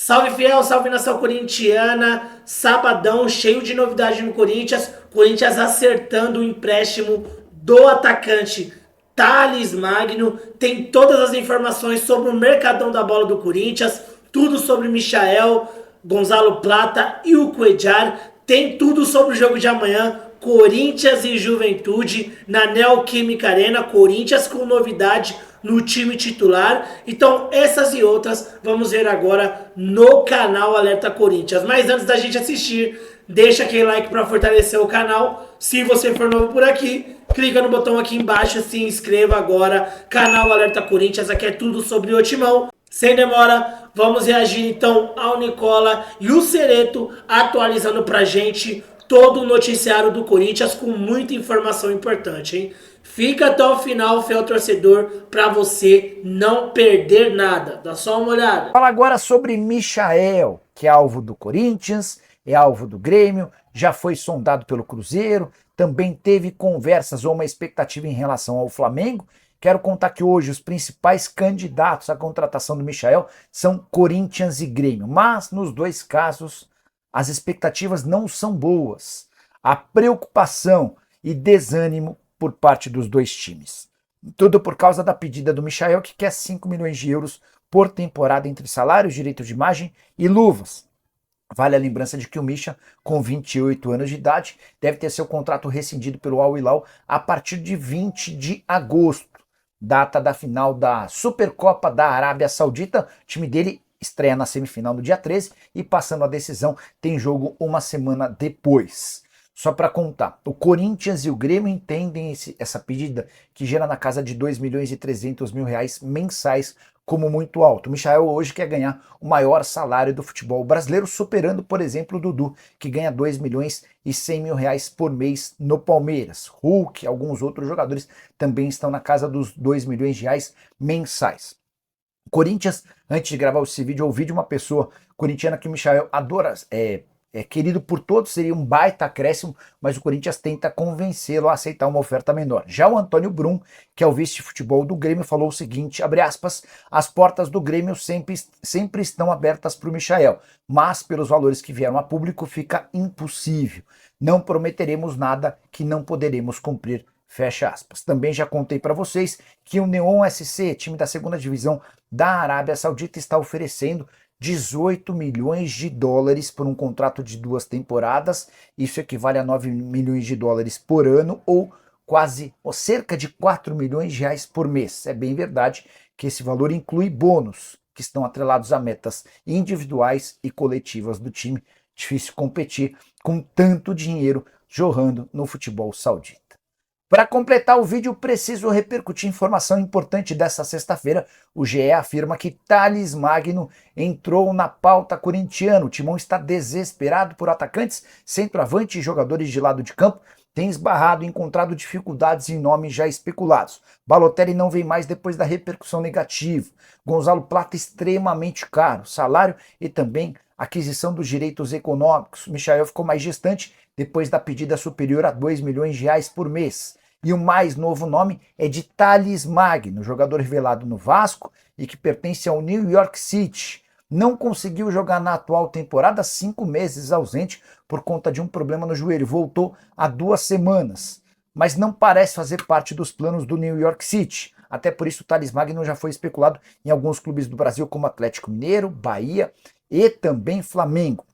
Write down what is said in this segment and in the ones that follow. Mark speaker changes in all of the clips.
Speaker 1: Salve fiel, salve nação corintiana. Sabadão cheio de novidade no Corinthians. Corinthians acertando o empréstimo do atacante Thales Magno. Tem todas as informações sobre o mercadão da bola do Corinthians. Tudo sobre Michael, Gonzalo Plata e o Cuellar. Tem tudo sobre o jogo de amanhã. Corinthians e Juventude na Neoquímica Arena. Corinthians com novidade no time titular. Então, essas e outras vamos ver agora no canal Alerta Corinthians. Mas antes da gente assistir, deixa aquele like para fortalecer o canal. Se você for novo por aqui, clica no botão aqui embaixo, se inscreva agora. Canal Alerta Corinthians, aqui é tudo sobre o Timão. Sem demora, vamos reagir então ao Nicola e o Cereto atualizando pra gente todo o noticiário do Corinthians com muita informação importante, hein? Fica até o final, fiel torcedor, para você não perder nada. Dá só uma olhada.
Speaker 2: Fala agora sobre Michael, que é alvo do Corinthians, é alvo do Grêmio, já foi sondado pelo Cruzeiro, também teve conversas ou uma expectativa em relação ao Flamengo. Quero contar que hoje os principais candidatos à contratação do Michael são Corinthians e Grêmio, mas nos dois casos as expectativas não são boas. Há preocupação e desânimo por parte dos dois times. Tudo por causa da pedida do Michael, que quer 5 milhões de euros por temporada entre salários, direitos de imagem e luvas. Vale a lembrança de que o Misha, com 28 anos de idade, deve ter seu contrato rescindido pelo Al Hilal a partir de 20 de agosto, data da final da Supercopa da Arábia Saudita. O time dele estreia na semifinal no dia 13 e, passando a decisão, tem jogo uma semana depois. Só para contar, o Corinthians e o Grêmio entendem essa pedida, que gera na casa de 2 milhões e 300 mil reais mensais, como muito alto. O Michael hoje quer ganhar o maior salário do futebol brasileiro, superando, por exemplo, o Dudu, que ganha 2 milhões e 100 mil reais por mês no Palmeiras. Hulk, alguns outros jogadores também estão na casa dos 2 milhões de reais mensais. O Corinthians, antes de gravar esse vídeo, eu ouvi de uma pessoa corintiana que o Michael adora, é querido por todos, seria um baita acréscimo, mas o Corinthians tenta convencê-lo a aceitar uma oferta menor. Já o Antônio Brum, que é o vice-futebol do Grêmio, falou o seguinte, abre aspas, as portas do Grêmio sempre estão abertas para o Michael, mas pelos valores que vieram a público fica impossível. Não prometeremos nada que não poderemos cumprir, fecha aspas. Também já contei para vocês que o Neon SC, time da segunda divisão da Arábia Saudita, está oferecendo 18 milhões de dólares por um contrato de 2 temporadas, isso equivale a 9 milhões de dólares por ano ou quase ou cerca de 4 milhões de reais por mês. É bem verdade que esse valor inclui bônus que estão atrelados a metas individuais e coletivas do time. Difícil competir com tanto dinheiro jorrando no futebol saudita. Para completar o vídeo, preciso repercutir informação importante dessa sexta-feira. O GE afirma que Thales Magno entrou na pauta corintiana. O Timão está desesperado por atacantes, centroavante e jogadores de lado de campo. Tem esbarrado e encontrado dificuldades em nomes já especulados. Balotelli não vem mais depois da repercussão negativa. Gonzalo Plata extremamente caro, salário e também aquisição dos direitos econômicos. Michael ficou mais distante depois da pedida superior a 2 milhões de reais por mês. E o mais novo nome é de Thales Magno, jogador revelado no Vasco e que pertence ao New York City. Não conseguiu jogar na atual temporada, 5 meses ausente por conta de um problema no joelho. Voltou há 2 semanas, mas não parece fazer parte dos planos do New York City. Até por isso o Thales Magno já foi especulado em alguns clubes do Brasil como Atlético Mineiro, Bahia e também Flamengo.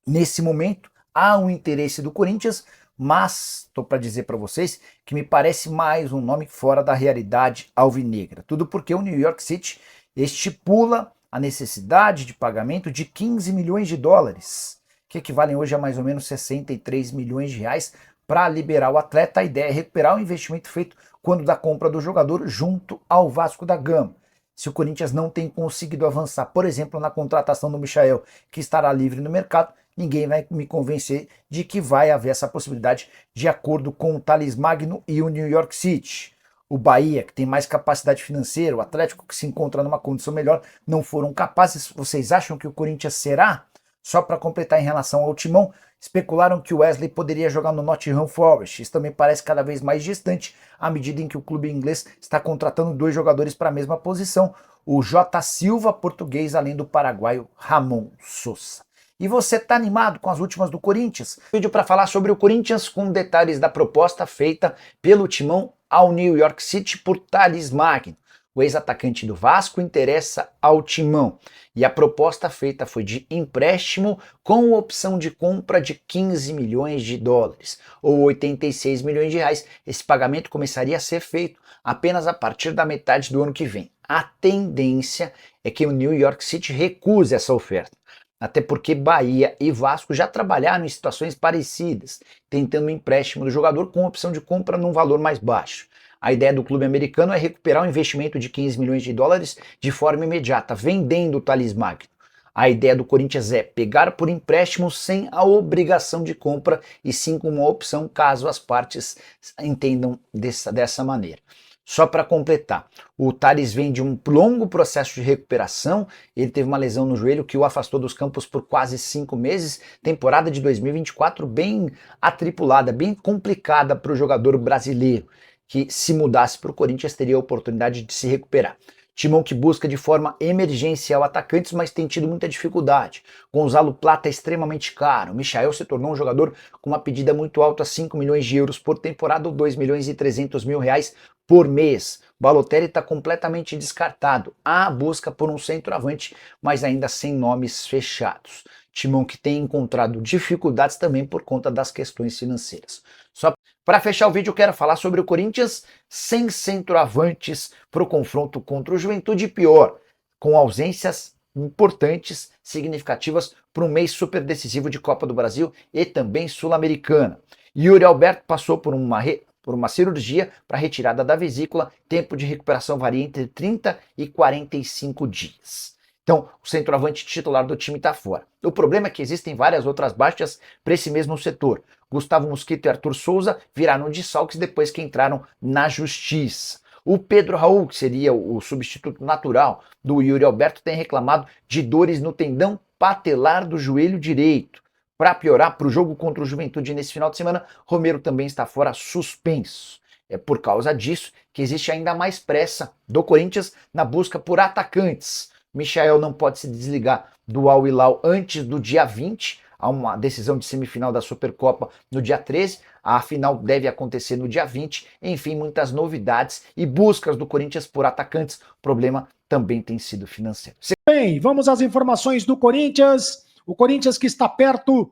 Speaker 2: Nesse momento há um interesse do Corinthians, mas estou para dizer para vocês que me parece mais um nome fora da realidade alvinegra. Tudo porque o New York City estipula a necessidade de pagamento de 15 milhões de dólares, que equivalem hoje a mais ou menos 63 milhões de reais para liberar o atleta. A ideia é recuperar o investimento feito quando da compra do jogador junto ao Vasco da Gama. Se o Corinthians não tem conseguido avançar, por exemplo, na contratação do Michael, que estará livre no mercado, ninguém vai me convencer de que vai haver essa possibilidade de acordo com o Thales Magno e o New York City. O Bahia, que tem mais capacidade financeira, o Atlético, que se encontra numa condição melhor, não foram capazes. Vocês acham que o Corinthians será? Só para completar em relação ao Timão, especularam que o Wesley poderia jogar no Nottingham Forest. Isso também parece cada vez mais distante à medida em que o clube inglês está contratando 2 jogadores para a mesma posição. o J. Silva, português, além do paraguaio Ramon Sousa. E você tá animado com as últimas do Corinthians? Vídeo para falar sobre o Corinthians com detalhes da proposta feita pelo Timão ao New York City por Thales Magno. O ex-atacante do Vasco interessa ao Timão. E a proposta feita foi de empréstimo com opção de compra de 15 milhões de dólares, ou 86 milhões de reais. Esse pagamento começaria a ser feito apenas a partir da metade do ano que vem. A tendência é que o New York City recuse essa oferta. Até porque Bahia e Vasco já trabalharam em situações parecidas, tentando um empréstimo do jogador com opção de compra num valor mais baixo. A ideia do clube americano é recuperar o investimento de 15 milhões de dólares de forma imediata, vendendo o Thales Magno. A ideia do Corinthians é pegar por empréstimo sem a obrigação de compra e sim com uma opção caso as partes entendam dessa maneira. Só para completar, o Thales vem de um longo processo de recuperação, ele teve uma lesão no joelho que o afastou dos campos por quase 5 meses, temporada de 2024 bem atribulada, bem complicada para o jogador brasileiro, que se mudasse para o Corinthians teria a oportunidade de se recuperar. Timão que busca de forma emergencial atacantes, mas tem tido muita dificuldade. Gonzalo Plata é extremamente caro. Michael se tornou um jogador com uma pedida muito alta, 5 milhões de euros por temporada ou 2 milhões e 300 mil reais por mês. Balotelli está completamente descartado. Há busca por um centroavante, mas ainda sem nomes fechados. Timão que tem encontrado dificuldades também por conta das questões financeiras. Só para fechar o vídeo, eu quero falar sobre o Corinthians sem centroavantes para o confronto contra o Juventude, pior, com ausências importantes, significativas para um mês super decisivo de Copa do Brasil e também Sul-Americana. Yuri Alberto passou por uma cirurgia para retirada da vesícula, tempo de recuperação varia entre 30 e 45 dias. Então, o centroavante titular do time está fora. O problema é que existem várias outras baixas para esse mesmo setor. Gustavo Mosquito e Arthur Souza viraram desfalques depois que entraram na justiça. O Pedro Raul, que seria o substituto natural do Yuri Alberto, tem reclamado de dores no tendão patelar do joelho direito. Para piorar, para o jogo contra o Juventude nesse final de semana, Romero também está fora suspenso. É por causa disso que existe ainda mais pressa do Corinthians na busca por atacantes. Michael não pode se desligar do Al Hilal antes do dia 20, há uma decisão de semifinal da Supercopa no dia 13, a final deve acontecer no dia 20, enfim, muitas novidades e buscas do Corinthians por atacantes, o problema também tem sido financeiro.
Speaker 3: Bem, vamos às informações do Corinthians, o Corinthians que está perto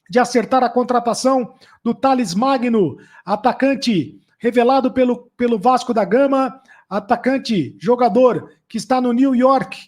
Speaker 3: de acertar a contratação do Thales Magno, atacante revelado pelo Vasco da Gama, atacante, jogador que está no New York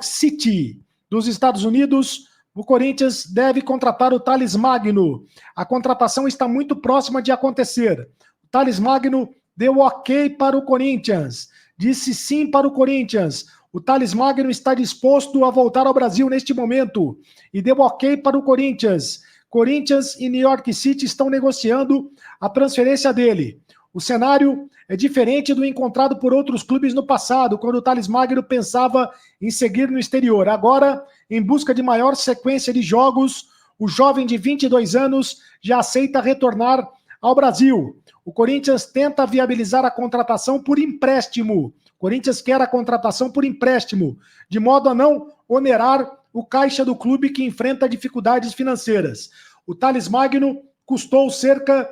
Speaker 3: City dos Estados Unidos. O Corinthians deve contratar o Thales Magno. A contratação está muito próxima de acontecer. O Thales Magno deu ok para o Corinthians, disse sim para o Corinthians. O Thales Magno está disposto a voltar ao Brasil neste momento e deu ok para o Corinthians. Corinthians e New York City estão negociando a transferência dele. O cenário é diferente do encontrado por outros clubes no passado, quando o Thales Magno pensava em seguir no exterior. Agora, em busca de maior sequência de jogos, o jovem de 22 anos já aceita retornar ao Brasil. O Corinthians tenta viabilizar a contratação por empréstimo. O Corinthians quer a contratação por empréstimo, de modo a não onerar o caixa do clube que enfrenta dificuldades financeiras. O Thales Magno custou cerca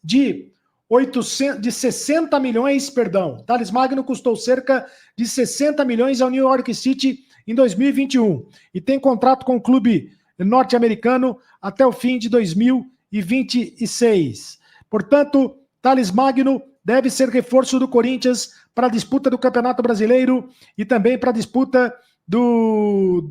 Speaker 3: de 60 milhões, perdão. Thales Magno custou cerca de 60 milhões ao New York City em 2021 e tem contrato com o clube norte-americano até o fim de 2026. Portanto, Thales Magno deve ser reforço do Corinthians para a disputa do Campeonato Brasileiro e também para a disputa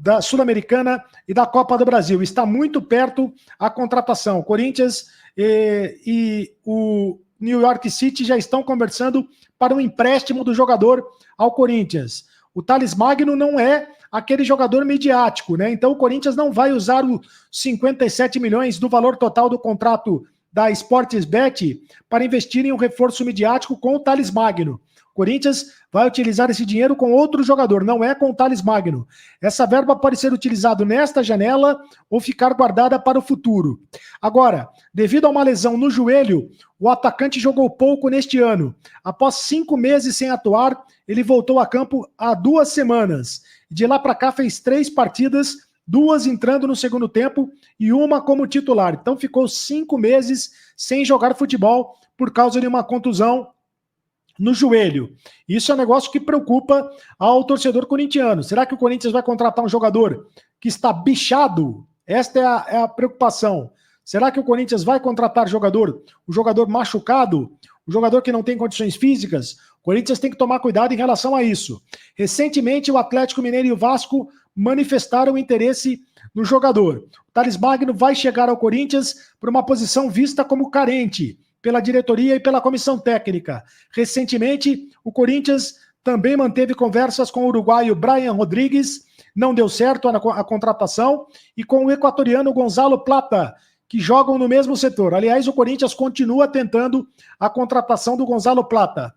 Speaker 3: da Sul-Americana e da Copa do Brasil. Está muito perto a contratação. O Corinthians e o New York City já estão conversando para um empréstimo do jogador ao Corinthians. O Thales Magno não é aquele jogador midiático, né? Então o Corinthians não vai usar os 57 milhões do valor total do contrato da Sportsbet para investir em um reforço midiático com o Thales Magno. O Corinthians vai utilizar esse dinheiro com outro jogador, não é com o Thales Magno. Essa verba pode ser utilizada nesta janela ou ficar guardada para o futuro. Agora, devido a uma lesão no joelho, o atacante jogou pouco neste ano. Após 5 meses sem atuar, ele voltou a campo há 2 semanas. De lá para cá fez 3 partidas, 2 entrando no segundo tempo e 1 como titular. Então ficou 5 meses sem jogar futebol por causa de uma contusão no joelho. Isso é um negócio que preocupa ao torcedor corintiano. Será que o Corinthians vai contratar um jogador que está bichado? Esta é a preocupação. Será que o Corinthians vai contratar um jogador machucado, um jogador que não tem condições físicas? O Corinthians tem que tomar cuidado em relação a isso. Recentemente, o Atlético Mineiro e o Vasco manifestaram interesse no jogador. O Thales Magno vai chegar ao Corinthians por uma posição vista como carente pela diretoria e pela comissão técnica. Recentemente, o Corinthians também manteve conversas com o uruguaio Brian Rodrigues, não deu certo a contratação, e com o equatoriano Gonzalo Plata, que jogam no mesmo setor. Aliás, o Corinthians continua tentando a contratação do Gonzalo Plata.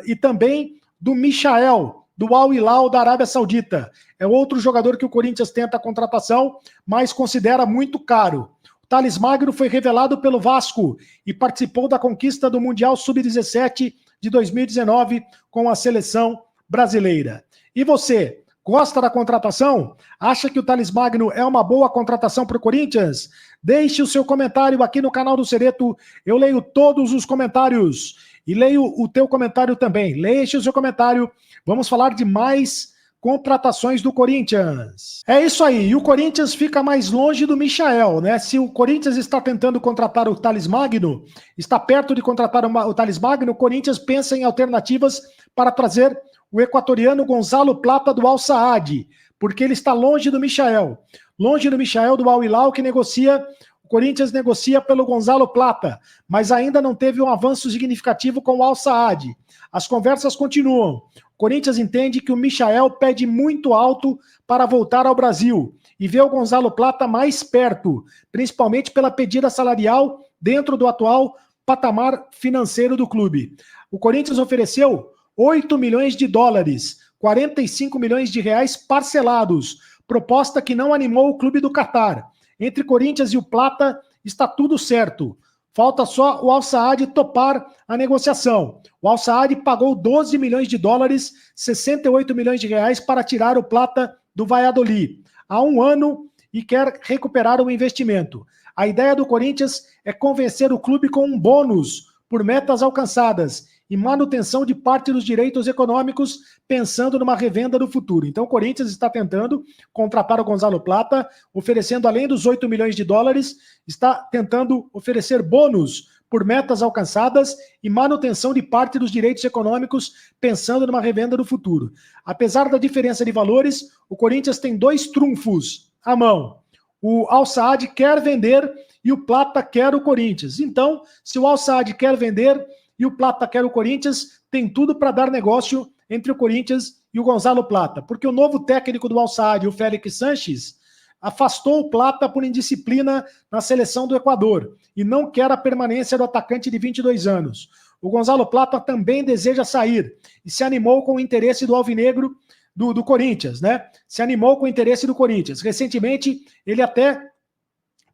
Speaker 3: E também do Michael, do Al Hilal da Arábia Saudita. É outro jogador que o Corinthians tenta a contratação, mas considera muito caro. Thales Magno foi revelado pelo Vasco e participou da conquista do Mundial Sub-17 de 2019 com a seleção brasileira. E você, gosta da contratação? Acha que o Thales Magno é uma boa contratação para o Corinthians? Deixe o seu comentário aqui no canal do Cereto. Eu leio todos os comentários e leio o teu comentário também. Deixe o seu comentário. Vamos falar de mais contratações do Corinthians. É isso aí, e o Corinthians fica mais longe do Michael, né? Se o Corinthians está tentando contratar o Thales Magno, está perto de contratar o Thales Magno, o Corinthians pensa em alternativas para trazer o equatoriano Gonzalo Plata do Al Saad, porque ele está longe do Michael. Longe do Michael do Al Hilal, que o Corinthians negocia pelo Gonzalo Plata, mas ainda não teve um avanço significativo com o Al Saad. As conversas continuam. O Corinthians entende que o Michael pede muito alto para voltar ao Brasil e vê o Gonzalo Plata mais perto, principalmente pela pedida salarial dentro do atual patamar financeiro do clube. O Corinthians ofereceu 8 milhões de dólares, 45 milhões de reais parcelados, proposta que não animou o clube do Catar. Entre Corinthians e o Plata está tudo certo. Falta só o Al Saad topar a negociação. O Al Saad pagou 12 milhões de dólares, 68 milhões de reais para tirar o Plata do Valladolid há 1 ano e quer recuperar o investimento. A ideia do Corinthians é convencer o clube com um bônus por metas alcançadas e manutenção de parte dos direitos econômicos, pensando numa revenda no futuro. Então o Corinthians está tentando contratar o Gonzalo Plata, oferecendo além dos 8 milhões de dólares, está tentando oferecer bônus por metas alcançadas e manutenção de parte dos direitos econômicos, pensando numa revenda no futuro. Apesar da diferença de valores, o Corinthians tem 2 trunfos à mão. O Al Saad quer vender e o Plata quer o Corinthians. Então, se o Al Saad quer vender e o Plata quer o Corinthians, tem tudo para dar negócio entre o Corinthians e o Gonzalo Plata, porque o novo técnico do Al Saad, o Félix Sanches, afastou o Plata por indisciplina na seleção do Equador e não quer a permanência do atacante de 22 anos. O Gonzalo Plata também deseja sair e se animou com o interesse do alvinegro do Corinthians, né? Se animou com o interesse do Corinthians. Recentemente, ele até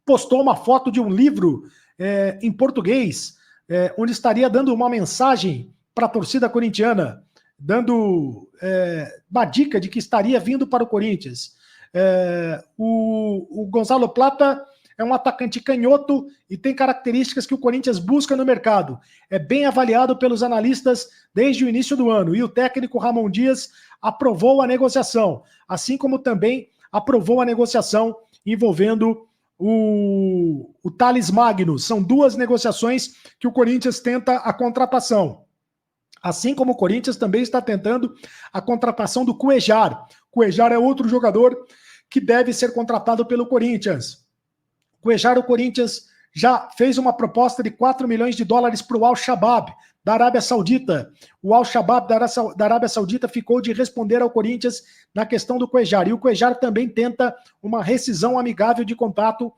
Speaker 3: postou uma foto de um livro em português, onde estaria dando uma mensagem para a torcida corintiana, dando uma dica de que estaria vindo para o Corinthians. O Gonzalo Plata é um atacante canhoto e tem características que o Corinthians busca no mercado. É bem avaliado pelos analistas desde o início do ano, e o técnico Ramon Dias aprovou a negociação, assim como também aprovou a negociação envolvendo o Thales Magno. São 2 negociações que o Corinthians tenta a contratação. Assim como o Corinthians também está tentando a contratação do Cuéllar. Cuéllar é outro jogador que deve ser contratado pelo Corinthians. Cuéllar, o Corinthians já fez uma proposta de 4 milhões de dólares para o Al-Shabaab, da Arábia Saudita. O Al-Shabaab da Arábia Saudita ficou de responder ao Corinthians na questão do Cuéllar. E o Cuéllar também tenta uma rescisão amigável de contrato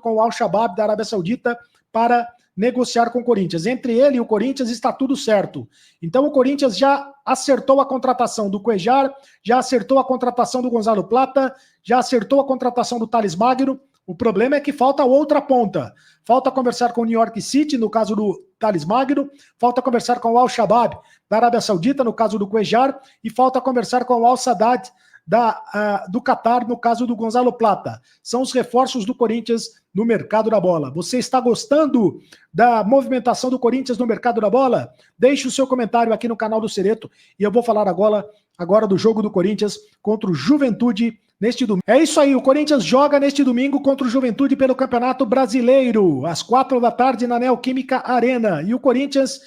Speaker 3: com o Al-Shabaab da Arábia Saudita para negociar com o Corinthians. Entre ele e o Corinthians está tudo certo. Então o Corinthians já acertou a contratação do Cuéllar, já acertou a contratação do Gonzalo Plata, já acertou a contratação do Thales Magno. O problema é que falta outra ponta. Falta conversar com o New York City, no caso do Thales Magno, falta conversar com o Al-Shabaab da Arábia Saudita, no caso do Cuéllar, e falta conversar com o Al-Saddad do Catar, no caso do Gonzalo Plata. São os reforços do Corinthians no mercado da bola. Você está gostando da movimentação do Corinthians no mercado da bola? Deixe o seu comentário aqui no canal do Cereto e eu vou falar agora do jogo do Corinthians contra o Juventude neste domingo. É isso aí, o Corinthians joga neste domingo contra o Juventude pelo Campeonato Brasileiro, às 4 da tarde na Neoquímica Arena. E o Corinthians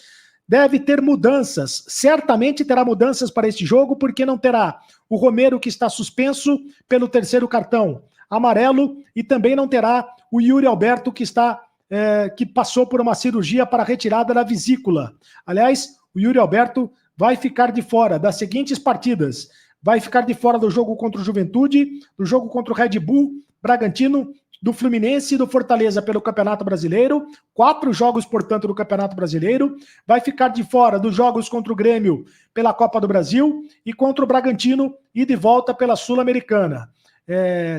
Speaker 3: deve ter mudanças, certamente terá mudanças para este jogo, porque não terá o Romero, que está suspenso pelo terceiro cartão amarelo, e também não terá o Yuri Alberto, que passou por uma cirurgia para retirada da vesícula. Aliás, o Yuri Alberto vai ficar de fora das seguintes partidas. Vai ficar de fora do jogo contra o Juventude, do jogo contra o Red Bull, Bragantino, do Fluminense e do Fortaleza pelo Campeonato Brasileiro, 4 jogos, portanto, do Campeonato Brasileiro, vai ficar de fora dos jogos contra o Grêmio pela Copa do Brasil e contra o Bragantino e de volta pela Sul-Americana.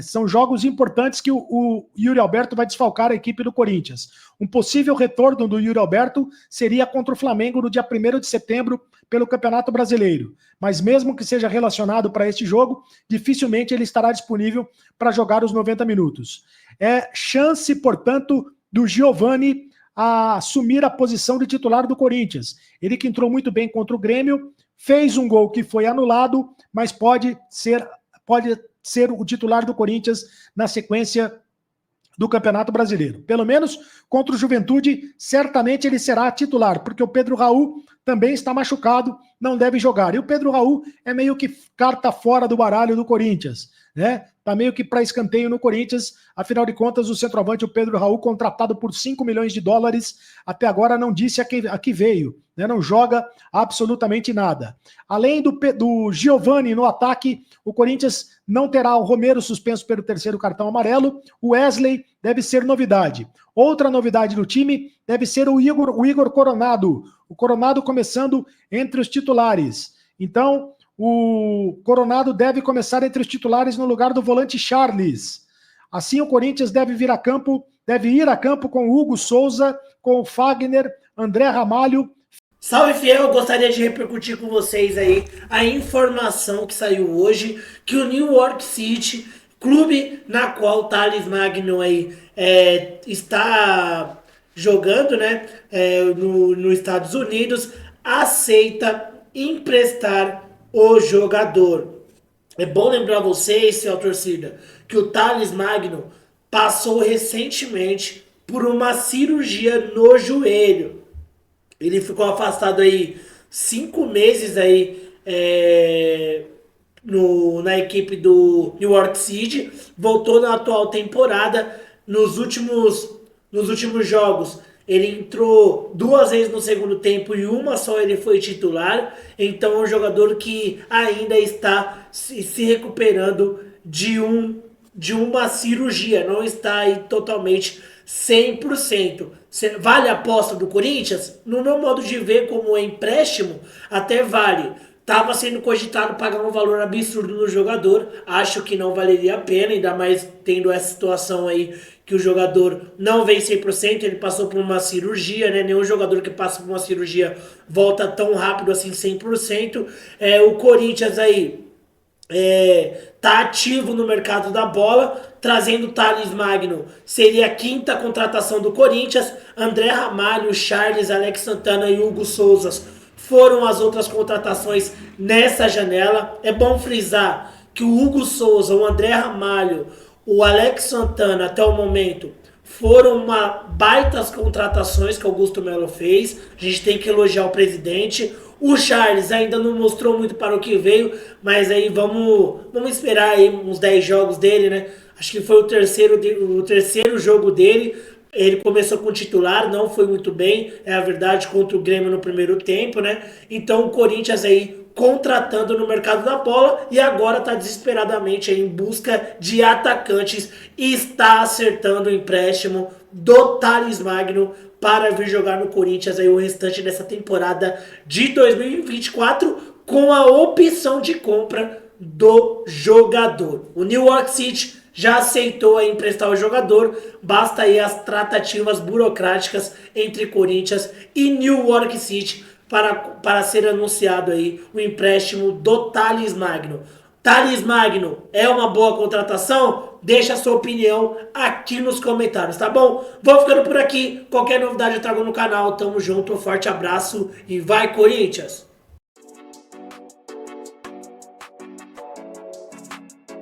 Speaker 3: São jogos importantes que o Yuri Alberto vai desfalcar a equipe do Corinthians. Um possível retorno do Yuri Alberto seria contra o Flamengo no dia 1º de setembro pelo Campeonato Brasileiro. Mas mesmo que seja relacionado para este jogo, dificilmente ele estará disponível para jogar os 90 minutos. É chance, portanto, do Giovani a assumir a posição de titular do Corinthians. Ele que entrou muito bem contra o Grêmio, fez um gol que foi anulado, mas pode ser o titular do Corinthians na sequência do Campeonato Brasileiro. Pelo menos contra o Juventude, certamente ele será titular, porque o Pedro Raul também está machucado, não deve jogar. E o Pedro Raul é meio que carta fora do baralho do Corinthians, né? Tá meio que para escanteio no Corinthians. Afinal de contas, o centroavante, o Pedro Raul, contratado por $5 milhões, até agora não disse a que veio, né? Não joga absolutamente nada. Além do Giovani no ataque, o Corinthians não terá o Romero suspenso pelo terceiro cartão amarelo. O Wesley deve ser novidade. Outra novidade do time deve ser o Igor Coronado. O Coronado começando entre os titulares. Então, o Coronado deve começar entre os titulares no lugar do volante Charles. Assim, o Corinthians deve ir a campo com o Hugo Souza, com o Fagner, André Ramalho.
Speaker 1: Salve, fiel! Eu gostaria de repercutir com vocês aí a informação que saiu hoje, que o New York City, clube na qual o Thales Magno aí está jogando, né, nos Estados Unidos, aceita emprestar o jogador. É bom lembrar vocês, senhor torcida, que o Thales Magno passou recentemente por uma cirurgia no joelho. Ele ficou afastado aí 5 meses aí na equipe do New York City, voltou na atual temporada. Nos últimos jogos ele entrou 2 vezes no segundo tempo e uma só ele foi titular. Então é um jogador que ainda está se recuperando de uma cirurgia, não está aí totalmente 100%. Vale a aposta do Corinthians? No meu modo de ver, como é empréstimo, até vale. Estava sendo cogitado pagar um valor absurdo no jogador. Acho que não valeria a pena, ainda mais tendo essa situação aí que o jogador não vem 100%, ele passou por uma cirurgia, né? Nenhum jogador que passa por uma cirurgia volta tão rápido assim 100%. O Corinthians aí tá ativo no mercado da bola, trazendo o Thales Magno. Seria a 5ª contratação do Corinthians. André Ramalho, Charles, Alex Santana e Hugo Souza foram as outras contratações nessa janela. É bom frisar que o Hugo Souza, o André Ramalho, o Alex Santana, até o momento, foram baitas contratações que o Augusto Melo fez. A gente tem que elogiar o presidente. O Charles ainda não mostrou muito para o que veio, mas aí vamos esperar aí uns 10 jogos dele, né? Acho que foi o terceiro jogo dele. Ele começou com titular, não foi muito bem, é a verdade, contra o Grêmio no primeiro tempo, né? Então o Corinthians aí contratando no mercado da bola e agora está desesperadamente aí em busca de atacantes e está acertando o empréstimo do Thales Magno para vir jogar no Corinthians aí o restante dessa temporada de 2024 com a opção de compra do jogador. O New York City já aceitou aí emprestar o jogador, basta aí as tratativas burocráticas entre Corinthians e New York City para ser anunciado aí o empréstimo do Thales Magno. Thales Magno é uma boa contratação? Deixa a sua opinião aqui nos comentários, tá bom? Vou ficando por aqui. Qualquer novidade eu trago no canal. Tamo junto, um forte abraço e vai Corinthians!